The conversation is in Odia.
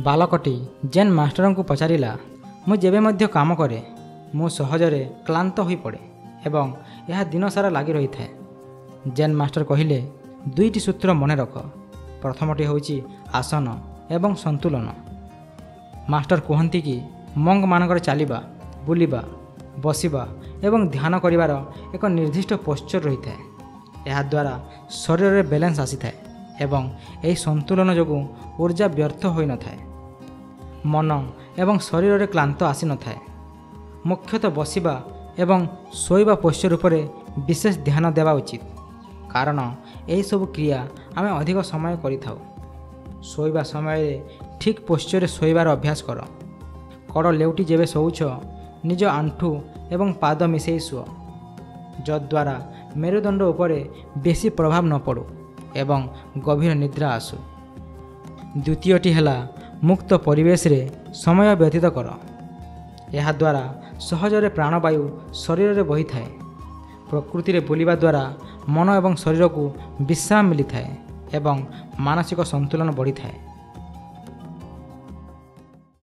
ବାଲକଟି ଜେନ୍ ମାଷ୍ଟରଙ୍କୁ ପଚାରିଲା, ମୁଁ ଯେବେ ମଧ୍ୟ କାମ କରେ ମୁଁ ସହଜରେ କ୍ଳାନ୍ତ ହୋଇପଡ଼େ ଏବଂ ଏହା ଦିନସାରା ଲାଗି ରହିଥାଏ। ଜେନ୍ ମାଷ୍ଟର କହିଲେ, ଦୁଇଟି ସୂତ୍ର ମନେ ରଖ। ପ୍ରଥମଟି ହେଉଛି ଆସନ ଏବଂ ସନ୍ତୁଳନ। ମାଷ୍ଟର କୁହନ୍ତି କି ମଙ୍କମାନଙ୍କର ଚାଲିବା, ବୁଲିବା, ବସିବା ଏବଂ ଧ୍ୟାନ କରିବାର ଏକ ନିର୍ଦ୍ଦିଷ୍ଟ ପୋଶ୍ଚର ରହିଥାଏ। ଏହାଦ୍ୱାରା ଶରୀରରେ ବାଲାନ୍ସ ଆସିଥାଏ ଏବଂ ଏହି ସନ୍ତୁଳନ ଯୋଗୁଁ ଊର୍ଜା ବ୍ୟର୍ଥ ହୋଇନଥାଏ। ମନ ଏବଂ ଶରୀରରେ କ୍ଳାନ୍ତ ଆସିନଥାଏ। ମୁଖ୍ୟତଃ ବସିବା ଏବଂ ଶୋଇବା ପୋଶ୍ଚର ଉପରେ ବିଶେଷ ଧ୍ୟାନ ଦେବା ଉଚିତ, କାରଣ ଏହିସବୁ କ୍ରିୟା ଆମେ ଅଧିକ ସମୟ କରିଥାଉ। ଶୋଇବା ସମୟରେ ଠିକ୍ ପୋଶ୍ଚରରେ ଶୋଇବାର ଅଭ୍ୟାସ କର। କଡ଼ ଲେଉଟି ଯେବେ ଶୋଉଛ, ନିଜ ଆଣ୍ଠୁ ଏବଂ ପାଦ ମିଶାଇ ଶୁଅ, ଯଦ୍ୱାରା ମେରୁଦଣ୍ଡ ଉପରେ ବେଶୀ ପ୍ରଭାବ ନ ପଡ଼ୁ ଏବଂ ଗଭୀର ନିଦ୍ରା ଆସୁ। ଦ୍ୱିତୀୟଟି ହେଲା ମୁକ୍ତ ପରିବେଶରେ ସମୟ ବ୍ୟତୀତ କର। ଏହାଦ୍ୱାରା ସହଜରେ ପ୍ରାଣବାୟୁ ଶରୀରରେ ବହିଥାଏ। ପ୍ରକୃତିରେ ବୁଲିବା ଦ୍ୱାରା ମନ ଏବଂ ଶରୀରକୁ ବିଶ୍ରାମ ମିଳିଥାଏ ଏବଂ ମାନସିକ ସନ୍ତୁଳନ ବଢ଼ିଥାଏ।